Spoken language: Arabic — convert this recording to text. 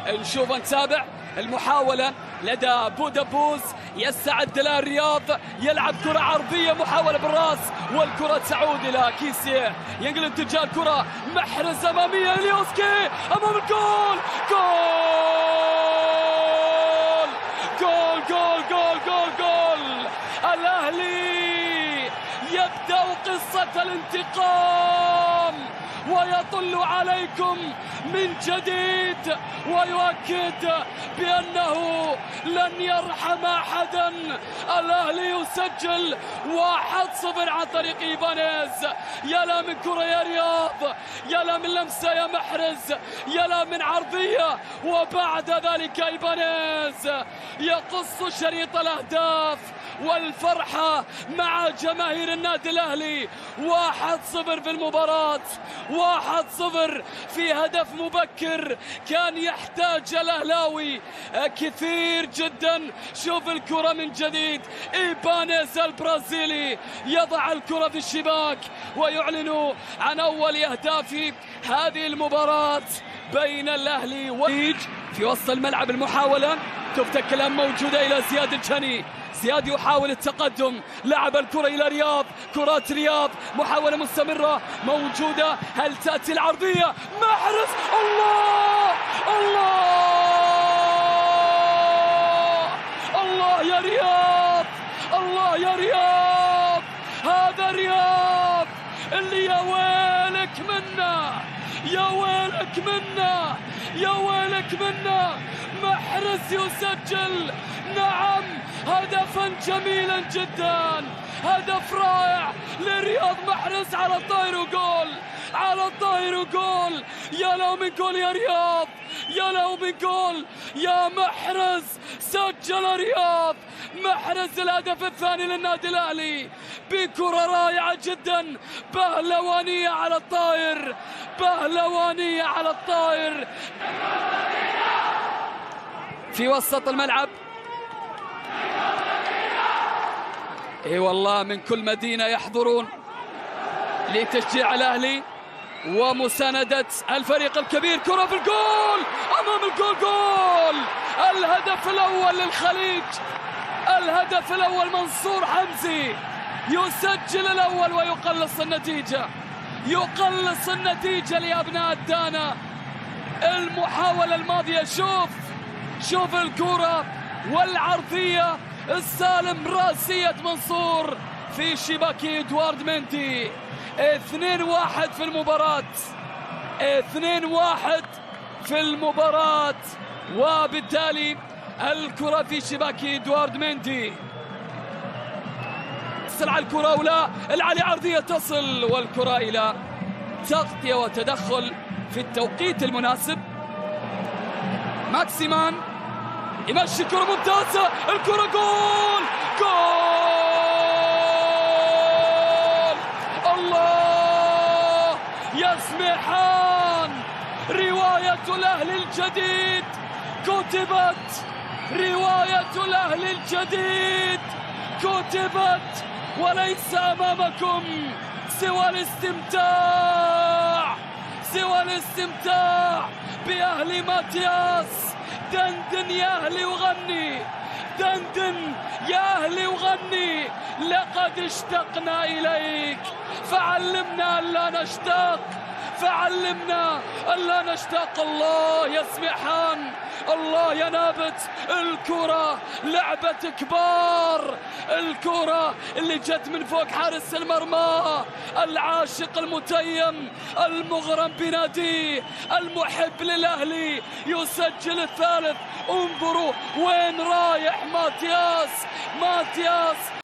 نشوف نتابع المحاولة لدى بودابوز، يستعد لها الرياض، يلعب كرة عرضية، محاولة بالراس والكرة تعود إلى كيسيه، ينقل اتجاه الكرة، محرز أمامية، إليوسكي أمام الجول، جول جول جول جول جول. الأهلي يبدأ قصة الانتقام ويطل عليكم من جديد ويؤكد بأنه لن يرحم أحدا. الأهلي يسجل 1-0 عن طريق إيبانيز. يلا من كرة يا رياض، يلا من لمسة يا محرز، يلا من عرضية، وبعد ذلك إيبانيز يقص شريط الأهداف والفرحة مع جماهير النادي الأهلي. 1-0 في المباراة، 1-0 في هدف مبكر كان يحتاج الأهلاوي كثير جدا. شوف الكرة من جديد، إيبانيز البرازيلي يضع الكرة في الشباك ويعلن عن أول أهداف هذه المباراة بين الأهلي في وسط الملعب. المحاولة تفتك الآن موجودة إلى زياد الجني، زياد يحاول التقدم، لعب الكرة إلى رياض، كرات رياض، محاولة مستمرة موجودة، هل تأتي العرضية؟ محرز، الله الله الله يا رياض، الله يا رياض. هذا رياض اللي يا ويلك منا، يا ويلك منا، يا ويلك منا. محرز يسجل، نعم، هدفا جميلا جدا، هدف رائع لرياض محرز على الطاير وجول، على الطاير وجول. يا لو من جول يا رياض، يا لو من جول يا محرز. سجل رياض محرز الهدف الثاني للنادي الأهلي بكرة رائعة جدا، بهلوانية على الطاير، بهلوانية على الطاير في وسط الملعب. اي والله من كل مدينة يحضرون لتشجيع الأهلي ومساندة الفريق الكبير. كرة في الجول، أمام الجول، جول. الهدف الأول للخليج، الهدف الأول منصور حمزي يسجل الأول ويقلص النتيجة، يقلص النتيجة لأبناء الدانا. المحاولة الماضية، شوف الكرة والعرضية السالم، راسية منصور في شباك إدوارد مندي. 2-1 في المباراة، 2-1 في المباراة، وبالتالي الكرة في شباك إدوارد مندي. تصل على الكرة ولا العلي، عرضية تصل، والكرة إلى تغطية وتدخل في التوقيت المناسب. ماكسيمان يمشي كرة ممتازة، الكرة جول، جول. الله يا سميحان، رواية الأهلي الجديد كتبت، رواية الأهلي الجديد كتبت، وليس أمامكم سوى الاستمتاع، سوى الاستمتاع بأهلي ماتياس. دندن يا أهلي وغني، دندن يا أهلي وغني، لقد اشتقنا إليك فعلمنا ألا نشتاق، فعلمنا ألا نشتاق. الله يا سميحان، الله يا نابت. الكرة لعبة كبار، الكرة اللي جت من فوق حارس المرمى، العاشق المتيم المغرم بناديه، المحب للأهلي يسجل الثالث. انظروا وين رايح ماتياس، ماتياس